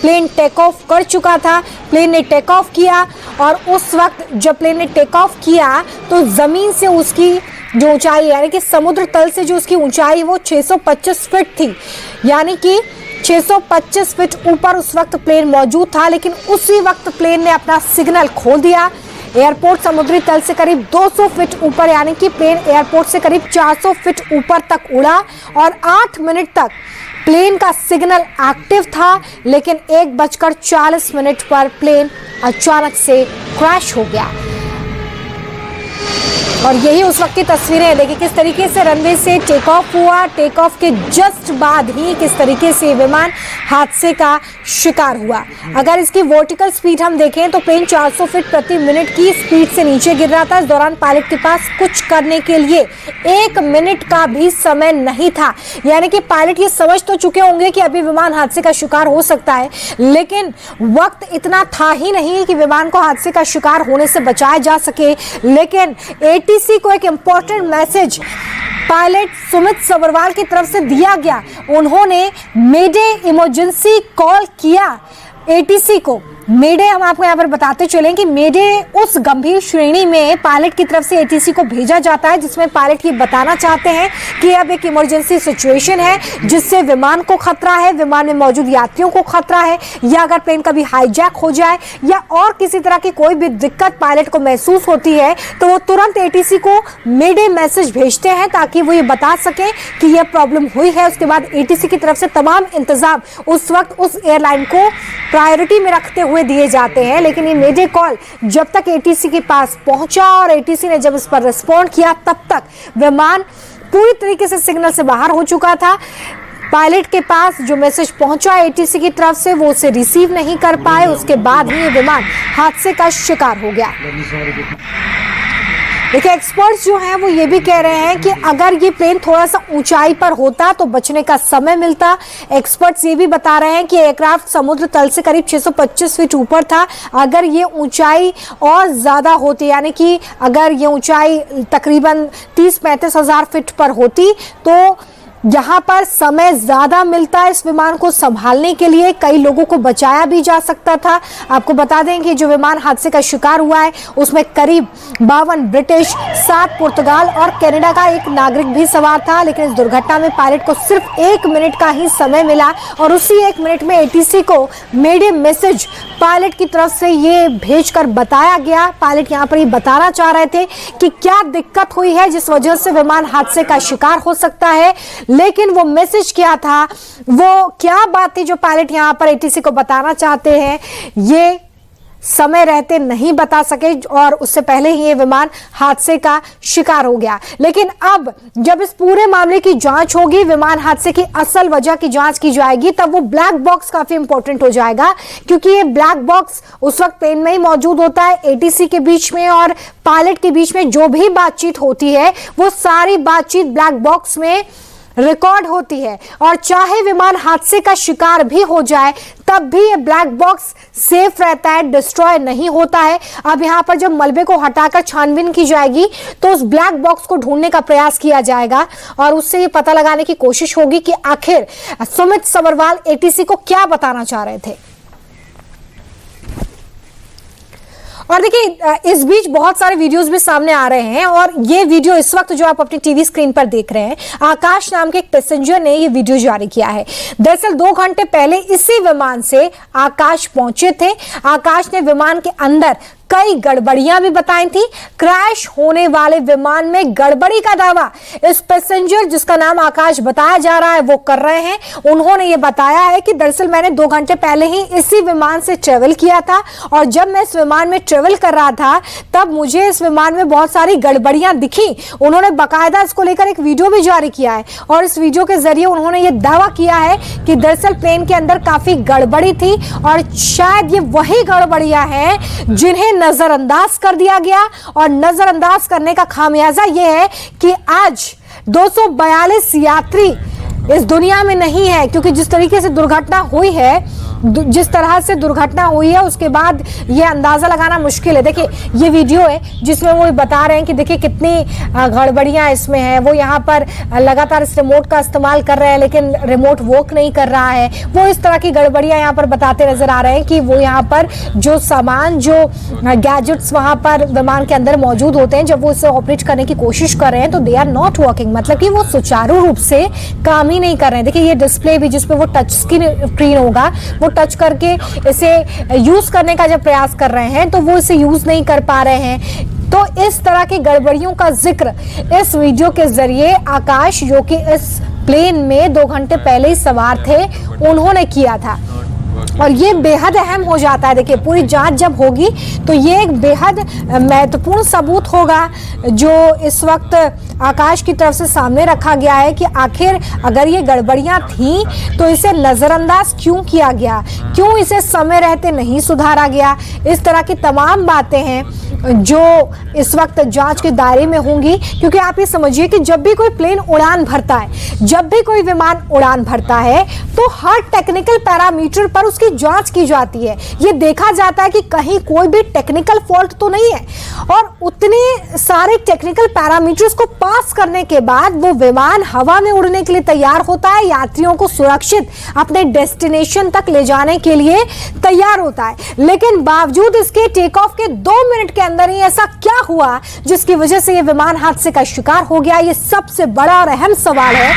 Plane take off कर चुका था। प्लेन ने टेक ऑफ किया और उस वक्त जब प्लेन ने टेक ऑफ किया तो ज़मीन से उसकी जो ऊंचाई यानी कि समुद्र तल से जो उसकी ऊंचाई वो 625 फीट थी, यानी कि 625 फीट ऊपर उस वक्त प्लेन मौजूद था। लेकिन उसी वक्त प्लेन ने अपना सिग्नल खो दिया। एयरपोर्ट समुद्री तल से करीब 200 फीट ऊपर यानी कि प्लेन एयरपोर्ट से करीब 400 फीट ऊपर तक उड़ा और 8 मिनट तक प्लेन का सिग्नल एक्टिव था। लेकिन 1:40 पर प्लेन अचानक से क्रैश हो गया। और यही उस वक्त की तस्वीरें हैं। देखिए किस तरीके से रनवे से टेक ऑफ हुआ। टेक ऑफ के जस्ट बाद ही किस तरीके से विमान हादसे का शिकार हुआ। अगर इसकी वर्टिकल स्पीड हम देखें तो प्लेन 400 फीट प्रति मिनट की स्पीड से नीचे गिर रहा था। इस दौरान पायलट के पास कुछ करने के लिए 1 मिनट का भी समय नहीं था। यानी कि पायलट ये समझ तो चुके होंगे कि अभी विमान हादसे का शिकार हो सकता है, लेकिन वक्त इतना था ही नहीं कि विमान को हादसे का शिकार होने से बचाया जा सके। लेकिन एटीसी को एक important message pilot Sumit Sabharwal की तरफ से दिया गया। उन्होंने मेडे इमरजेंसी कॉल किया एटीसी को। मेडे हम आपको यहाँ पर बताते चलें कि मेडे उस गंभीर श्रेणी में पायलट की तरफ से एटीसी को भेजा जाता है जिसमें पायलट ये बताना चाहते हैं कि अब एक इमरजेंसी सिचुएशन है जिससे विमान को खतरा है, विमान में मौजूद यात्रियों को खतरा है, या अगर प्लेन कभी हाईजैक हो जाए या और किसी तरह की कोई भी दिक्कत पायलट को महसूस होती है तो वो तुरंत एटीसी को मेडे मैसेज भेजते हैं ताकि वो ये बता सके कि यह प्रॉब्लम हुई है। उसके बाद एटीसी की तरफ से तमाम इंतजाम उस वक्त उस एयरलाइन को प्रायोरिटी में रखते हुए दिए जाते हैं। लेकिन ये मेडे कॉल जब तक एटीसी के पास पहुंचा और एटीसी ने जब इस पर रिस्पॉन्ड किया तब तक विमान पूरी तरीके से सिग्नल से बाहर हो चुका था। पायलट के पास जो मैसेज पहुंचा एटीसी की तरफ से वो उसे रिसीव नहीं कर पाए। उसके बाद ही ये विमान हादसे का शिकार हो गया। देखिए एक्सपर्ट्स जो हैं वो ये भी कह रहे हैं कि अगर ये प्लेन थोड़ा सा ऊंचाई पर होता तो बचने का समय मिलता। एक्सपर्ट्स ये भी बता रहे हैं कि एयरक्राफ्ट समुद्र तल से करीब 625 फीट ऊपर था। अगर ये ऊंचाई और ज़्यादा होती यानी कि अगर ये ऊंचाई तकरीबन 30-35 हज़ार फीट पर होती तो यहाँ पर समय ज़्यादा मिलता इस विमान को संभालने के लिए, कई लोगों को बचाया भी जा सकता था। आपको बता दें कि जो विमान हादसे का शिकार हुआ है उसमें करीब 52 ब्रिटिश, 7 पुर्तगाल और कनाडा का एक नागरिक भी सवार था। लेकिन इस दुर्घटना में पायलट को सिर्फ 1 मिनट का ही समय मिला और उसी 1 मिनट में एटीसी को मेडे मैसेज पायलट की तरफ से ये भेजकर बताया गया। पायलट यहाँ पर ये बताना चाह रहे थे कि क्या दिक्कत हुई है जिस वजह से विमान हादसे का शिकार हो सकता है। लेकिन वो मैसेज क्या था, वो क्या बात थी जो पायलट यहां पर एटीसी को बताना चाहते हैं, ये समय रहते नहीं बता सके और उससे पहले ही ये विमान हादसे का शिकार हो गया। लेकिन अब जब इस पूरे मामले की जांच होगी, विमान हादसे की असल वजह की जांच की जाएगी, तब वो ब्लैक बॉक्स काफी इंपॉर्टेंट हो जाएगा क्योंकि ये ब्लैक बॉक्स उस वक्त प्लेन में ही मौजूद होता है। एटीसी के बीच में और पायलट के बीच में जो भी बातचीत होती है वो सारी बातचीत ब्लैक बॉक्स में रिकॉर्ड होती है और चाहे विमान हादसे का शिकार भी हो जाए तब भी ये ब्लैक बॉक्स सेफ रहता है, डिस्ट्रॉय नहीं होता है। अब यहाँ पर जब मलबे को हटाकर छानबीन की जाएगी तो उस ब्लैक बॉक्स को ढूंढने का प्रयास किया जाएगा और उससे ये पता लगाने की कोशिश होगी कि आखिर सुमित सबरवाल एटीसी को क्या बताना चाह रहे थे। और देखिए इस बीच बहुत सारे वीडियोस भी सामने आ रहे हैं और ये वीडियो इस वक्त जो आप अपनी टीवी स्क्रीन पर देख रहे हैं, आकाश नाम के एक पैसेंजर ने ये वीडियो जारी किया है। दरअसल 2 घंटे पहले इसी विमान से आकाश पहुंचे थे। आकाश ने विमान के अंदर कई गड़बड़ियां भी बताई थी। क्रैश होने वाले विमान में गड़बड़ी का दावा इस पैसेंजर जिसका नाम आकाश बताया जा रहा है वो कर रहे हैं। उन्होंने ये बताया है कि दरअसल मैंने 2 घंटे पहले ही इसी विमान से ट्रेवल किया था और जब मैं इस विमान में ट्रेवल कर रहा था तब मुझे इस विमान में बहुत सारी गड़बड़ियां दिखी। उन्होंने बाकायदा इसको लेकर एक वीडियो भी जारी किया है और इस वीडियो के जरिए उन्होंने ये दावा किया है कि दरअसल प्लेन के अंदर काफी गड़बड़ी थी और शायद ये वही गड़बड़ियां हैं जिन्हें नजरअंदाज कर दिया गया और नजरअंदाज करने का खामियाजा यह है कि आज 242 यात्री इस दुनिया में नहीं है, क्योंकि जिस तरीके से दुर्घटना हुई है, जिस तरह से दुर्घटना हुई है, उसके बाद ये अंदाजा लगाना मुश्किल है। देखिए ये वीडियो है जिसमें वो बता रहे हैं कि देखिए कितनी गड़बड़ियां इसमें हैं। वो यहाँ पर लगातार इस रिमोट का इस्तेमाल कर रहे हैं, लेकिन रिमोट वर्क नहीं कर रहा है। वो इस तरह की गड़बड़ियां यहाँ पर बताते नजर आ रहे हैं कि वो यहाँ पर जो सामान, जो गैजेट्स वहां पर विमान के अंदर मौजूद होते हैं, जब वो इसे ऑपरेट करने की कोशिश कर रहे हैं तो दे आर नॉट वर्किंग, मतलब कि वो सुचारू रूप से काम ही नहीं कर रहे हैं। देखिए ये डिस्प्ले भी, जिसपे वो टच स्क्रीन होगा, वो टच करके इसे यूज करने का जब प्रयास कर रहे हैं तो वो इसे यूज नहीं कर पा रहे हैं। तो इस तरह की गड़बड़ियों का जिक्र इस वीडियो के जरिए आकाश, जो कि इस प्लेन में 2 घंटे पहले ही सवार थे, उन्होंने किया था। और ये बेहद अहम हो जाता है। देखिए पूरी जांच जब होगी तो ये एक बेहद महत्वपूर्ण सबूत होगा जो इस वक्त आकाश की तरफ से सामने रखा गया है कि आखिर अगर ये गड़बड़ियां थी तो इसे नजरअंदाज क्यों किया गया, क्यों इसे समय रहते नहीं सुधारा गया। इस तरह की तमाम बातें हैं जो इस वक्त जांच के दायरे में होंगी, क्योंकि आप ये समझिए कि जब भी कोई प्लेन उड़ान भरता है, जब भी कोई विमान उड़ान भरता है, तो हर टेक्निकल पैरामीटर पर उसकी जांच की जाती है। ये देखा जाता है कि कहीं कोई भी टेक्निकल फॉल्ट तो नहीं है, और उतने सारे टेक्निकल पैरामीटर्स को पास करने के बाद वो विमान हवा में उड़ने के लिए तैयार होता है, यात्रियों को सुरक्षित अपने डेस्टिनेशन तक ले जाने के लिए तैयार होता है। लेकिन बावजूद इसके टेक ऑफ के 2 मिनट के अंदर ही ऐसा क्या हुआ जिसकी वजह से ये विमान हादसे का शिकार हो गया? ये सबसे बड़ा और अहम सवाल है